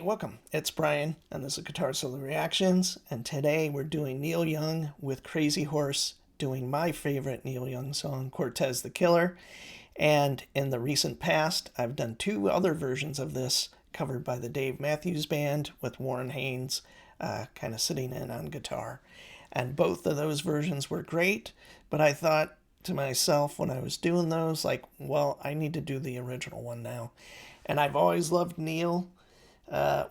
welcome. It's Brian, and this is Guitar Solo Reactions, and today we're doing Neil Young with Crazy Horse, doing my favorite Neil Young song, Cortez the Killer. And in the recent past, I've done two other versions of this, covered by the Dave Matthews Band with Warren Haynes kind of sitting in on guitar. And both of those versions were great, but I thought to myself when I was doing those, like, well, I need to do the original one now. And I've always loved Neil.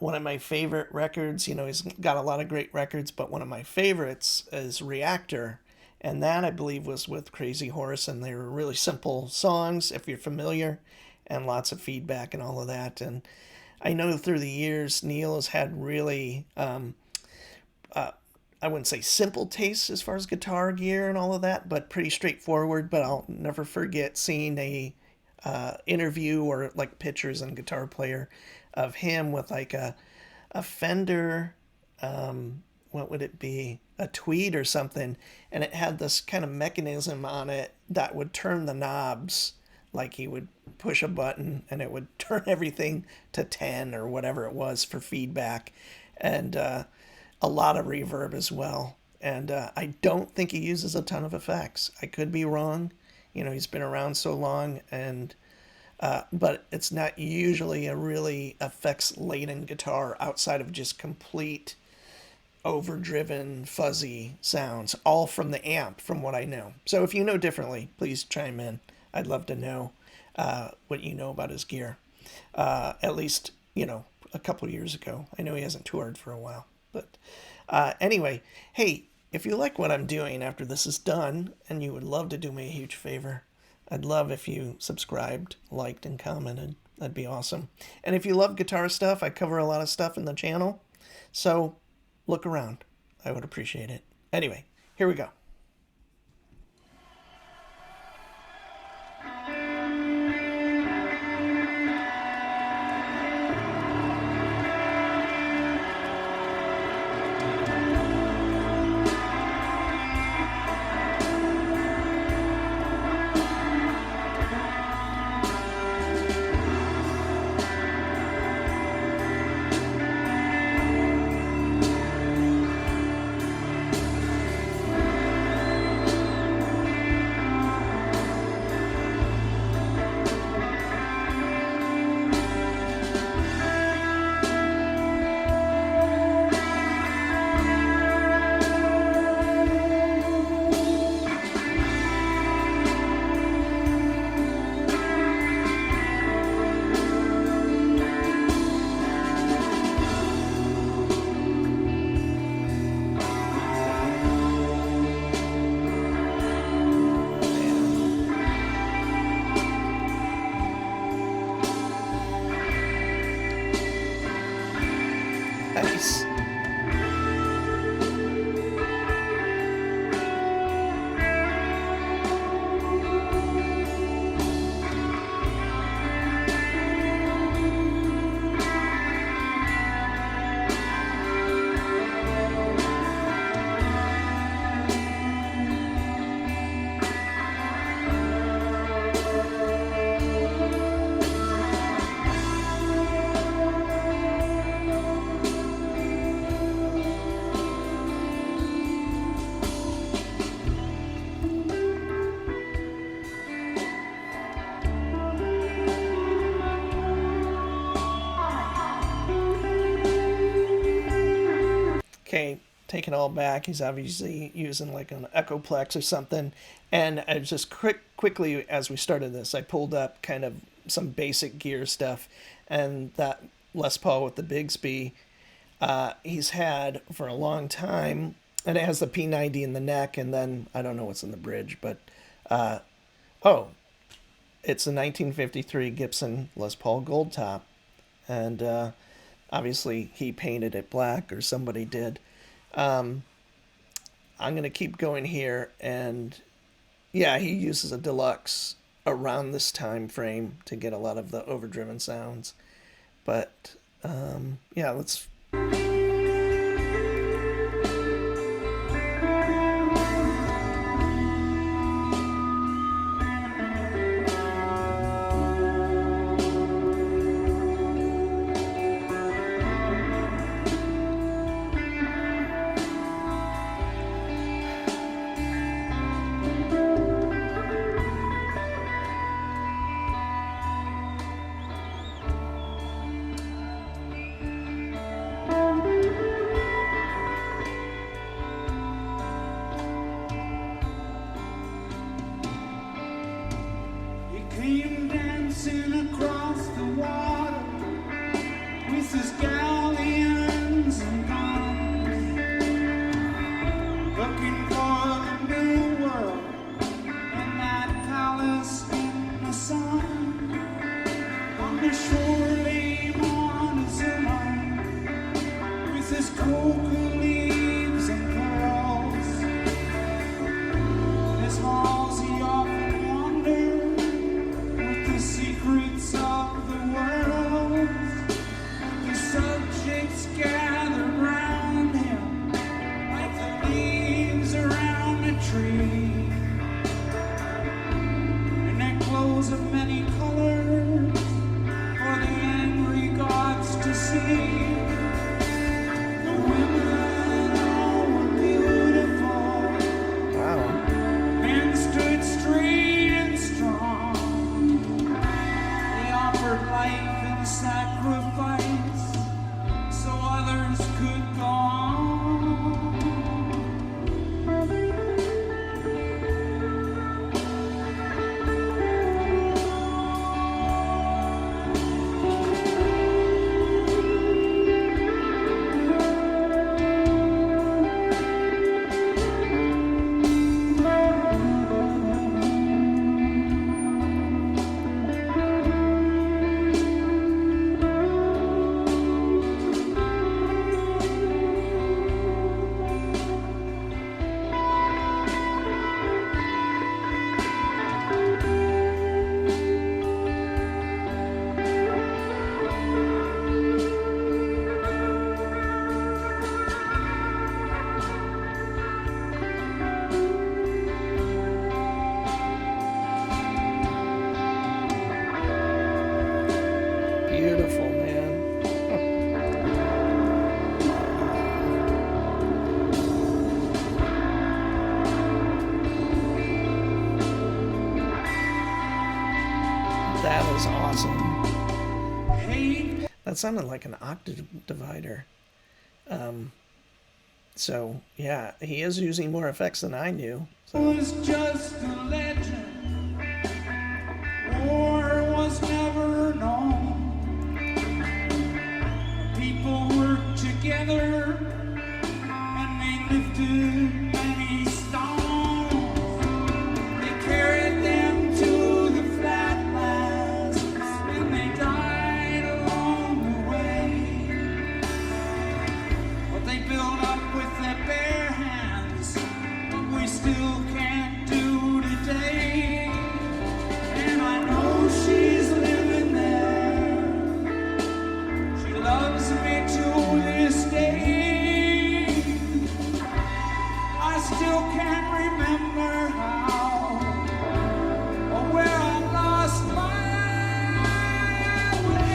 One of my favorite records, he's got a lot of great records, but one of my favorites is Reactor. And that, I believe, was with Crazy Horse, and they were really simple songs, if you're familiar, and lots of feedback and all of that. And I know through the years, Neil has had really, I wouldn't say simple tastes as far as guitar gear and all of that, but pretty straightforward. But I'll never forget seeing a interview or like pictures and Guitar Player of him with like a Fender, what would it be, a Tweed or something, and it had this kind of mechanism on it that would turn the knobs, like he would push a button and it would turn everything to 10 or whatever it was for feedback, and a lot of reverb as well. And I don't think he uses a ton of effects. I could be wrong. He's been around so long, and but it's not usually a really effects-laden guitar outside of just complete overdriven, fuzzy sounds, all from the amp, from what I know. So if you know differently, please chime in. I'd love to know what you know about his gear. At least, a couple years ago. I know he hasn't toured for a while. But anyway, hey, if you like what I'm doing after this is done, and you would love to do me a huge favor, I'd love if you subscribed, liked, and commented. That'd be awesome. And if you love guitar stuff, I cover a lot of stuff in the channel. So look around. I would appreciate it. Anyway, here we go. Nice. Okay, take it all back. He's obviously using like an Echoplex or something. And I just quickly, as we started this, I pulled up kind of some basic gear stuff. And that Les Paul with the Bigsby, he's had for a long time. And it has the P90 in the neck, and then I don't know what's in the bridge, but oh, it's a 1953 Gibson Les Paul Gold Top. And obviously, he painted it black, or somebody did. I'm going to keep going here, and yeah, he uses a deluxe around this time frame to get a lot of the overdriven sounds. But yeah, let's... came dancing across the water with his galleons and guns, looking for the new world and that palace in the sun. On the shore lay Montezuma with his cocoa leaves and pearls. In his halls he often wandered with the secrets of the world. The subjects gathered round him like the leaves around a tree, in their clothes of many colors for the angry gods to see. The women all were beautiful, Wow. men stood straight and strong. They offered life in sacrifice so others could go on. Beautiful, man. That is awesome. Hey, That sounded like an octave divider. So, yeah, he is using more effects than I knew. So, was just a legend. War was never known. People worked together and they lifted many stones. They carried them to the flatlands and they died along the way. What they built up with their bare hands, what we still can't do today. And I know she's living there. She loves me to this day. I still can't remember how or where I lost my way.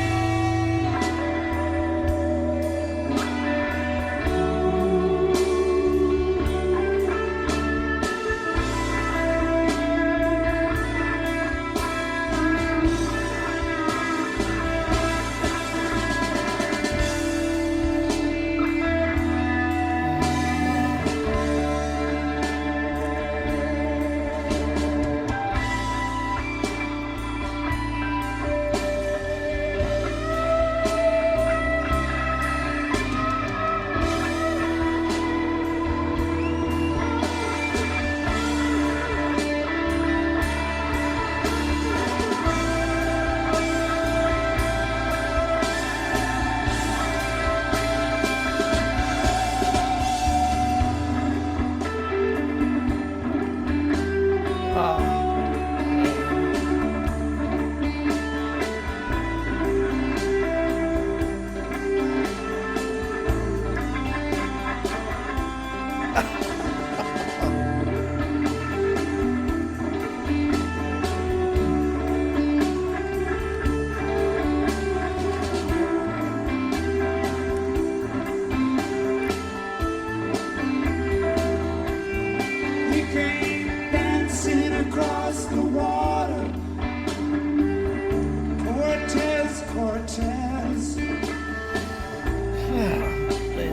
Cortez.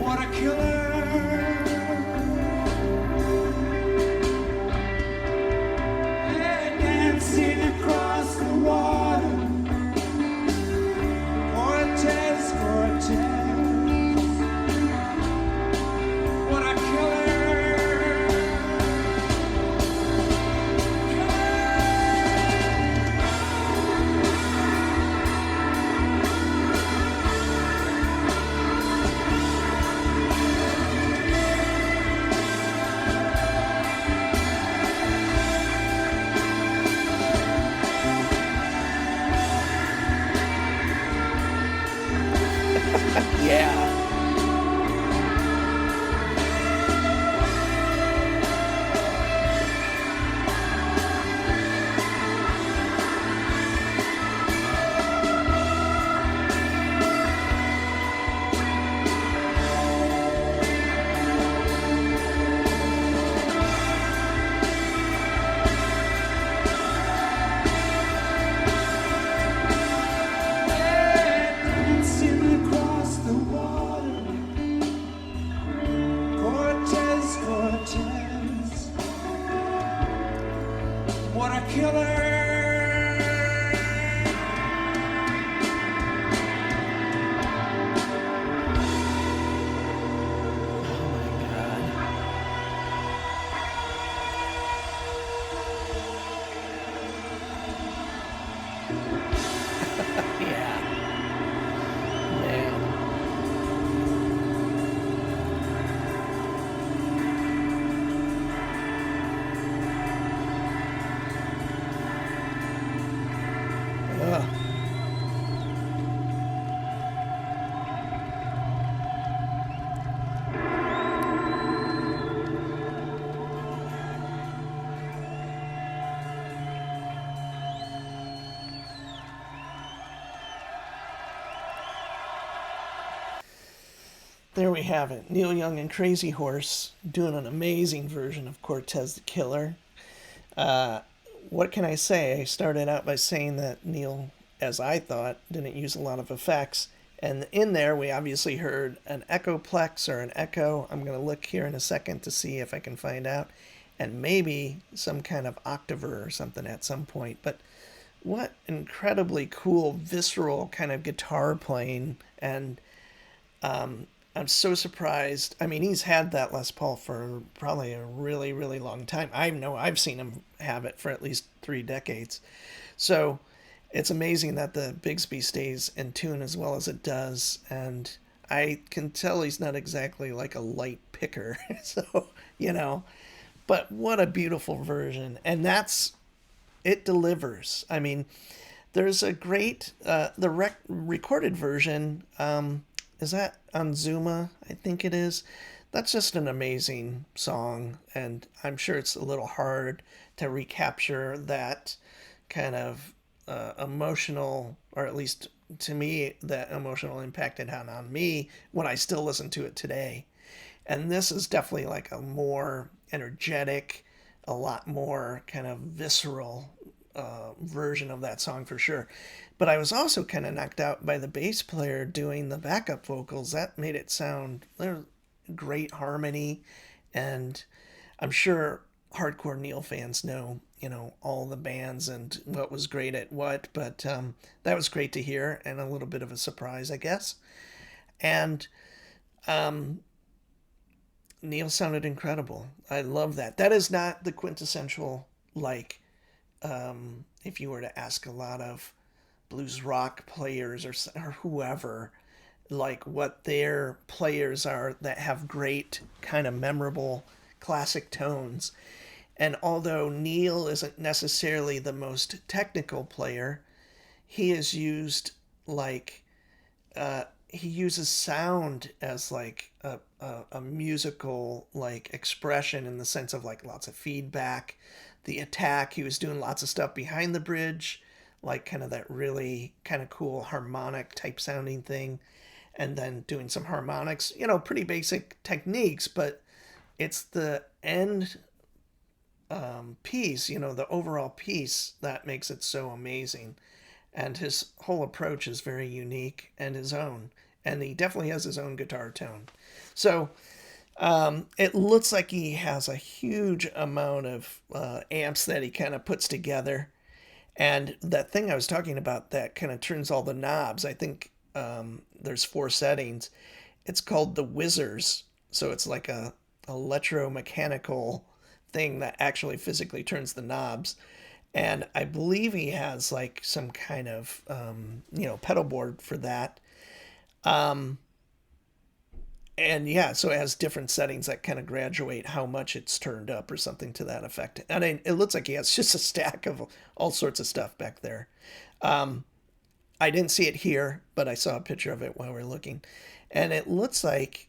What a killer. They're dancing across the water. what a killer. Oh my God. Yeah. Man. Ugh. There we have it. Neil Young and Crazy Horse doing an amazing version of Cortez the Killer. Uh, what can I say? I started out by saying that Neil, as I thought, didn't use a lot of effects. And in there, we obviously heard an echoplex or an echo. I'm going to look here in a second to see if I can find out. And maybe some kind of octaver or something at some point. But what incredibly cool, visceral kind of guitar playing. And I'm so surprised. I mean, he's had that Les Paul for probably a really, really long time. I know I've seen him have it for at least 3 decades. So it's amazing that the Bigsby stays in tune as well as it does. And I can tell he's not exactly like a light picker. So, you know, but what a beautiful version. And that's, it delivers. I mean, there's a great, recorded version. Is that on Zuma? I think it is. That's just an amazing song, and I'm sure it's a little hard to recapture that kind of emotional, or at least to me, that emotional impact it had on me when I still listen to it today. And this is definitely like a more energetic, a lot more kind of visceral version of that song for sure. But I was also kind of knocked out by the bass player doing the backup vocals. That made it sound great harmony, and I'm sure hardcore Neil fans know, you know, all the bands and what was great at what. But that was great to hear, and a little bit of a surprise, I guess. And Neil sounded incredible. I love that. That is not the quintessential, like, if you were to ask a lot of blues rock players or whoever, like what their players are that have great kind of memorable classic tones. And although Neil isn't necessarily the most technical player, he is used like he uses sound as like a musical like expression, in the sense of like lots of feedback. The attack, he was doing lots of stuff behind the bridge, like kind of that really kind of cool harmonic type sounding thing, and then doing some harmonics, you know, pretty basic techniques, but it's the end piece, you know, the overall piece that makes it so amazing. And his whole approach is very unique and his own. And he definitely has his own guitar tone. So it looks like he has a huge amount of amps that he kind of puts together. And that thing I was talking about that kind of turns all the knobs, I think there's 4 settings. It's called the Whizzers. So it's like a electromechanical thing that actually physically turns the knobs. And I believe he has like some kind of, pedal board for that. And yeah, so it has different settings that kind of graduate how much it's turned up or something to that effect. And it looks like he has just a stack of all sorts of stuff back there. I didn't see it here, but I saw a picture of it while we were looking. And it looks like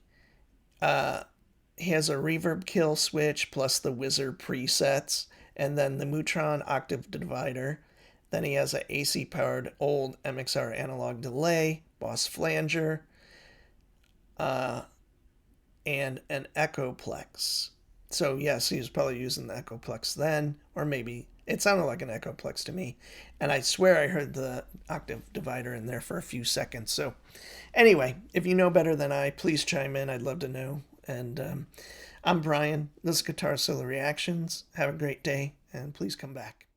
he has a reverb kill switch plus the Wizard presets, and then the Mutron octave divider. Then he has an AC powered old MXR analog delay, Boss flanger, and an Echoplex. So yes, he was probably using the Echoplex then, or maybe it sounded like an Echoplex to me. And I swear I heard the octave divider in there for a few seconds. So anyway, if you know better than I, please chime in. I'd love to know. And I'm Brian. This is Guitar Solo Reactions. Have a great day, and please come back.